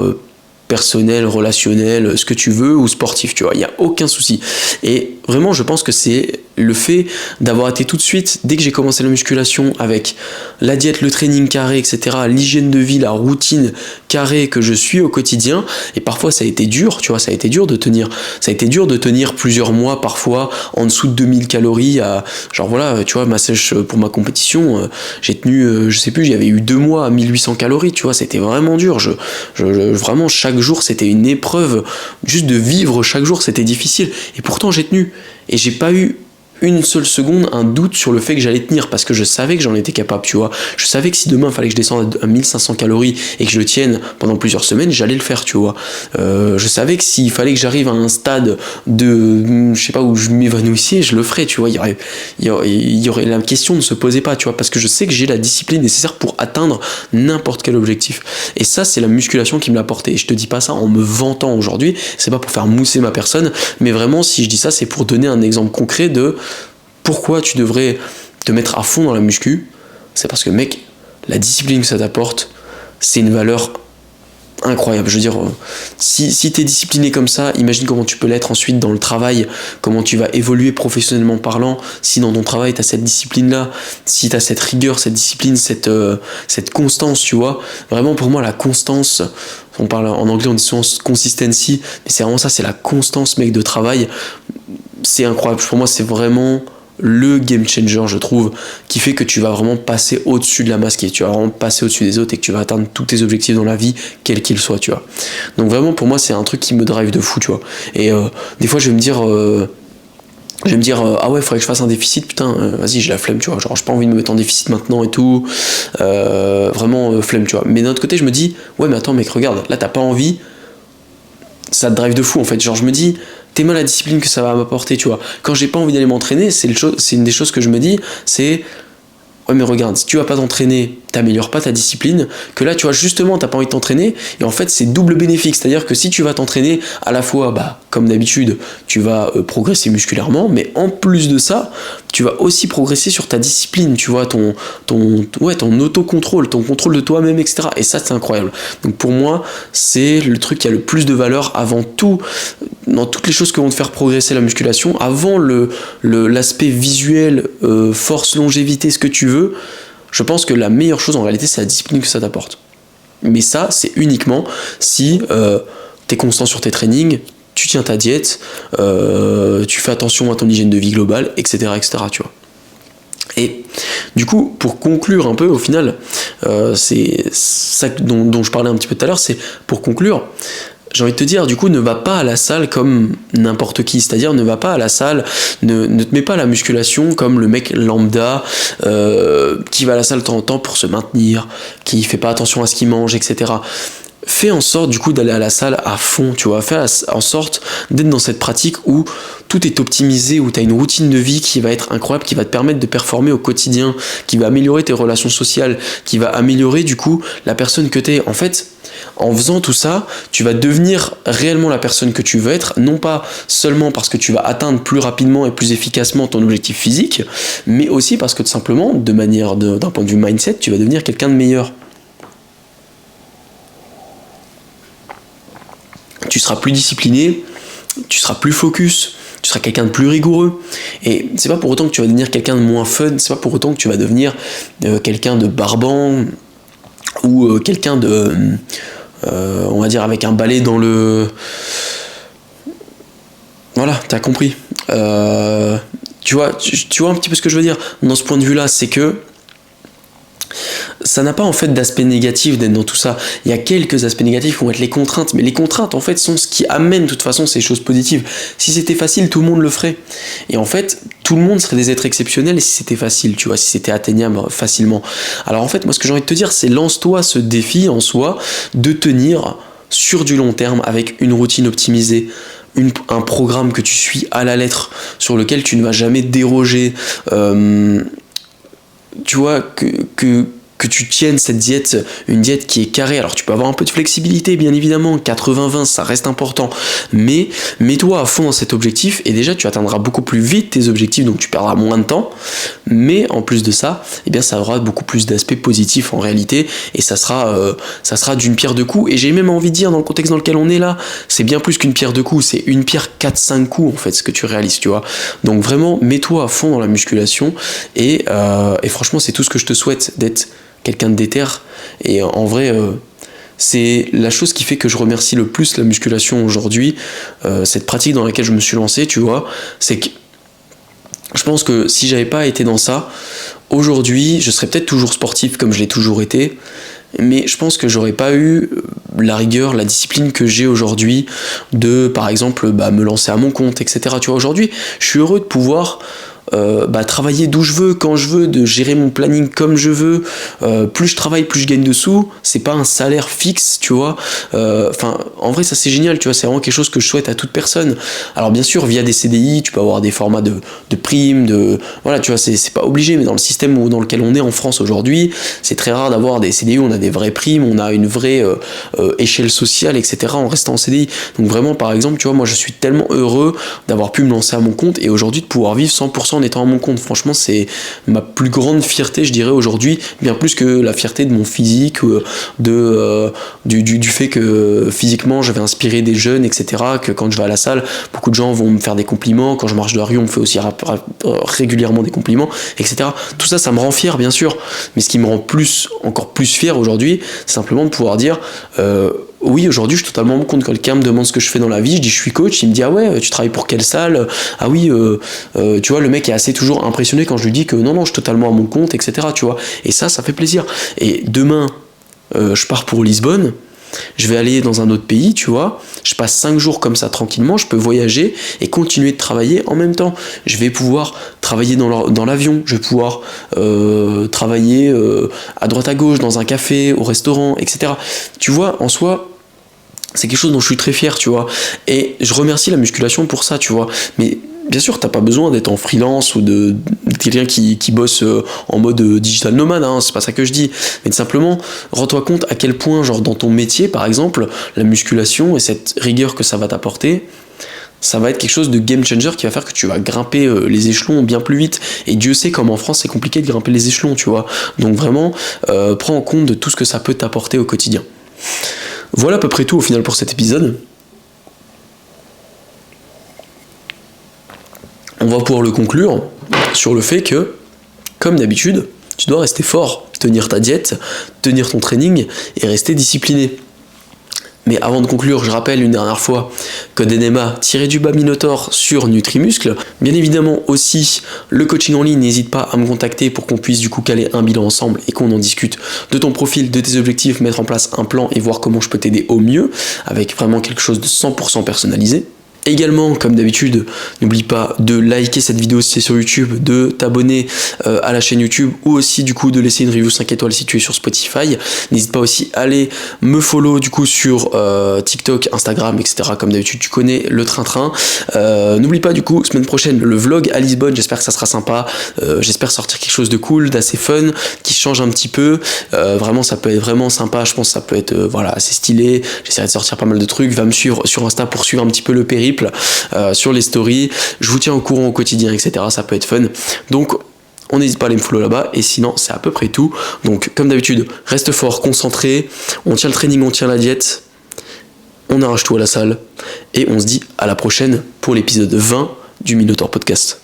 [SPEAKER 1] personnel, relationnel, ce que tu veux, ou sportif, tu vois, il n'y a aucun souci. Et vraiment je pense que c'est le fait d'avoir été tout de suite, dès que j'ai commencé la musculation, avec la diète, le training carré, etc., l'hygiène de vie, la routine carrée que je suis au quotidien, et parfois ça a été dur, tu vois, ça a été dur de tenir plusieurs mois, parfois en dessous de 2000 calories, à, genre voilà, tu vois, ma sèche pour ma compétition, j'ai tenu, je sais plus, j'avais eu 2 mois à 1800 calories, tu vois, c'était vraiment dur, vraiment chaque jour c'était une épreuve, juste de vivre chaque jour c'était difficile, et pourtant j'ai tenu, et j'ai pas eu une seule seconde un doute sur le fait que j'allais tenir parce que je savais que j'en étais capable, tu vois. Je savais que si demain il fallait que je descende à 1500 calories et que je le tienne pendant plusieurs semaines, j'allais le faire, tu vois. Je savais que s'il fallait que j'arrive à un stade de, je sais pas, où je m'évanouissais, je le ferais, tu vois. Il y aurait la question ne se posait pas, tu vois, parce que je sais que j'ai la discipline nécessaire pour atteindre n'importe quel objectif. Et ça, c'est la musculation qui me l'a porté. Et je te dis pas ça en me vantant aujourd'hui, c'est pas pour faire mousser ma personne, mais vraiment, si je dis ça, c'est pour donner un exemple concret de pourquoi tu devrais te mettre à fond dans la muscu. C'est parce que mec, la discipline que ça t'apporte, c'est une valeur incroyable. Je veux dire, si t'es discipliné comme ça, imagine comment tu peux l'être ensuite dans le travail, comment tu vas évoluer professionnellement parlant, si dans ton travail t'as cette discipline-là, si t'as cette rigueur, cette discipline, cette constance, tu vois. Vraiment pour moi la constance, on parle en anglais on dit souvent consistency, mais c'est vraiment ça, c'est la constance mec de travail. C'est incroyable, pour moi c'est vraiment le game changer, je trouve, qui fait que tu vas vraiment passer au-dessus de la masse, tu vas vraiment passer au-dessus des autres et que tu vas atteindre tous tes objectifs dans la vie, quels qu'ils soient, tu vois. Donc vraiment, pour moi, c'est un truc qui me drive de fou, tu vois. Et des fois, je vais me dire, ah ouais, faudrait que je fasse un déficit, putain, vas-y, j'ai la flemme, tu vois. Genre, j'ai pas envie de me mettre en déficit maintenant et tout. Vraiment, flemme, tu vois. Mais d'un autre côté, je me dis, ouais, mais attends, mec, regarde, là, t'as pas envie, ça te drive de fou, en fait. Genre, je me dis, t'aimes la discipline que ça va m'apporter, tu vois. Quand j'ai pas envie d'aller m'entraîner, c'est une des choses que je me dis, c'est ouais mais regarde, si tu vas pas t'entraîner, t'améliores pas ta discipline, que là tu vois justement t'as pas envie de t'entraîner, et en fait c'est double bénéfique, c'est-à-dire que si tu vas t'entraîner, à la fois bah comme d'habitude tu vas progresser musculairement, mais en plus de ça, tu vas aussi progresser sur ta discipline, tu vois, ton autocontrôle, ton contrôle de toi-même, etc. Et ça c'est incroyable. Donc pour moi, c'est le truc qui a le plus de valeur avant tout, dans toutes les choses qui vont te faire progresser la musculation, avant l'aspect visuel, force, longévité, ce que tu veux. Je pense que la meilleure chose en réalité c'est la discipline que ça t'apporte. Mais ça c'est uniquement si t'es constant sur tes trainings, tu tiens ta diète, tu fais attention à ton hygiène de vie globale, etc. etc. tu vois. Et du coup, pour conclure un peu, au final, c'est ça dont je parlais un petit peu tout à l'heure, c'est pour conclure, j'ai envie de te dire, du coup, ne va pas à la salle comme n'importe qui, c'est-à-dire ne va pas à la salle, ne te mets pas à la musculation comme le mec lambda qui va à la salle de temps en temps pour se maintenir, qui fait pas attention à ce qu'il mange, etc. Fais en sorte du coup d'aller à la salle à fond, tu vois, fais en sorte d'être dans cette pratique où tout est optimisé, où tu as une routine de vie qui va être incroyable, qui va te permettre de performer au quotidien, qui va améliorer tes relations sociales, qui va améliorer du coup la personne que tu es. En fait, En faisant tout ça, tu vas devenir réellement la personne que tu veux être, non pas seulement parce que tu vas atteindre plus rapidement et plus efficacement ton objectif physique, mais aussi parce que tout simplement, d'un point de vue mindset, tu vas devenir quelqu'un de meilleur. Tu seras plus discipliné, tu seras plus focus, tu seras quelqu'un de plus rigoureux. Et c'est pas pour autant que tu vas devenir quelqu'un de moins fun, c'est pas pour autant que tu vas devenir quelqu'un de barbant ou quelqu'un de, on va dire, avec un balai dans le... Voilà, t'as compris. Tu vois un petit peu ce que je veux dire dans ce point de vue-là, c'est que ça n'a pas en fait d'aspect négatif d'être dans tout ça. Il y a quelques aspects négatifs qui vont être les contraintes, mais les contraintes en fait sont ce qui amène de toute façon ces choses positives. Si c'était facile, tout le monde le ferait. Et en fait, tout le monde serait des êtres exceptionnels si c'était facile, tu vois, si c'était atteignable facilement. Alors en fait, moi ce que j'ai envie de te dire, c'est lance-toi ce défi en soi de tenir sur du long terme avec une routine optimisée, un programme que tu suis à la lettre, sur lequel tu ne vas jamais déroger, tu vois, que tu tiennes cette diète, une diète qui est carrée. Alors tu peux avoir un peu de flexibilité, bien évidemment, 80-20, ça reste important, mais mets-toi à fond dans cet objectif et déjà tu atteindras beaucoup plus vite tes objectifs, donc tu perdras moins de temps, mais en plus de ça, eh bien ça aura beaucoup plus d'aspects positifs en réalité, et ça sera d'une pierre deux coups. Et j'ai même envie de dire, dans le contexte dans lequel on est là, c'est bien plus qu'une pierre deux coups, c'est une pierre 4-5 coups en fait, ce que tu réalises, tu vois. Donc vraiment, mets-toi à fond dans la musculation, et franchement c'est tout ce que je te souhaite, d'être quelqu'un de déter. Et en vrai, c'est la chose qui fait que je remercie le plus la musculation aujourd'hui, cette pratique dans laquelle je me suis lancé, tu vois, c'est que je pense que si j'avais pas été dans ça, aujourd'hui, je serais peut-être toujours sportif comme je l'ai toujours été, mais je pense que j'aurais pas eu la rigueur, la discipline que j'ai aujourd'hui de, par exemple, me lancer à mon compte, etc. Tu vois, aujourd'hui, je suis heureux de pouvoir travailler d'où je veux, quand je veux, de gérer mon planning comme je veux. Plus je travaille, plus je gagne de sous. C'est pas un salaire fixe, tu vois. En vrai, ça c'est génial, tu vois. C'est vraiment quelque chose que je souhaite à toute personne. Alors bien sûr, via des CDI, tu peux avoir des formats de primes, voilà, tu vois, c'est pas obligé, mais dans le système dans lequel on est en France aujourd'hui, c'est très rare d'avoir des CDI où on a des vraies primes, on a une vraie échelle sociale, etc. en restant en CDI. Donc vraiment, par exemple, tu vois, moi je suis tellement heureux d'avoir pu me lancer à mon compte et aujourd'hui de pouvoir vivre 100% en étant à mon compte. Franchement, c'est ma plus grande fierté, je dirais, aujourd'hui, bien plus que la fierté de mon physique, du fait que physiquement je vais inspirer des jeunes, etc. Que quand je vais à la salle, beaucoup de gens vont me faire des compliments. Quand je marche dans la rue, on me fait aussi régulièrement des compliments, etc. Tout ça, ça me rend fier, bien sûr. Mais ce qui me rend encore plus fier aujourd'hui, c'est simplement de pouvoir dire oui, aujourd'hui je suis totalement à mon compte. Quand quelqu'un me demande ce que je fais dans la vie, je dis je suis coach, il me dit ah ouais, tu travailles pour quelle salle? Ah oui, tu vois, le mec est assez toujours impressionné quand je lui dis que non, je suis totalement à mon compte, etc. Tu vois, et ça fait plaisir. Et demain, je pars pour Lisbonne, je vais aller dans un autre pays, tu vois, je passe 5 jours comme ça tranquillement, je peux voyager et continuer de travailler en même temps. Je vais pouvoir travailler dans l'avion, je vais pouvoir travailler à droite à gauche, dans un café, au restaurant, etc. Tu vois, en soi, c'est quelque chose dont je suis très fier, tu vois. Et je remercie la musculation pour ça, tu vois. Mais bien sûr, t'as pas besoin d'être en freelance ou de quelqu'un qui bosse en mode digital nomade, hein, c'est pas ça que je dis. Mais simplement, rends-toi compte à quel point, genre dans ton métier, par exemple, la musculation et cette rigueur que ça va t'apporter, ça va être quelque chose de game changer qui va faire que tu vas grimper les échelons bien plus vite. Et Dieu sait comme en France c'est compliqué de grimper les échelons, tu vois. Donc vraiment, prends en compte de tout ce que ça peut t'apporter au quotidien. Voilà à peu près tout au final pour cet épisode. On va pouvoir le conclure sur le fait que, comme d'habitude, tu dois rester fort, tenir ta diète, tenir ton training et rester discipliné. Mais avant de conclure, je rappelle une dernière fois, code NMA _du-bas Minotaur sur Nutrimuscle. Bien évidemment aussi, le coaching en ligne, n'hésite pas à me contacter pour qu'on puisse du coup caler un bilan ensemble et qu'on en discute de ton profil, de tes objectifs, mettre en place un plan et voir comment je peux t'aider au mieux, avec vraiment quelque chose de 100% personnalisé. Également, comme d'habitude, n'oublie pas de liker cette vidéo si c'est sur YouTube, de t'abonner à la chaîne YouTube ou aussi du coup de laisser une review 5 étoiles si tu es sur Spotify. N'hésite pas aussi à aller me follow du coup sur TikTok, Instagram, etc. Comme d'habitude, tu connais le train-train. N'oublie pas du coup, semaine prochaine, le vlog à Lisbonne, j'espère que ça sera sympa. J'espère sortir quelque chose de cool, d'assez fun, qui change un petit peu. Vraiment, ça peut être vraiment sympa, je pense que ça peut être voilà, assez stylé. J'essaierai de sortir pas mal de trucs. Va me suivre sur Insta pour suivre un petit peu le périple. Sur les stories, je vous tiens au courant au quotidien, etc. Ça peut être fun. Donc, on n'hésite pas à aller me follow là-bas. Et sinon, c'est à peu près tout. Donc, comme d'habitude, reste fort, concentré. On tient le training, on tient la diète. On arrache tout à la salle. Et on se dit à la prochaine pour l'épisode 20 du Minotaur Podcast.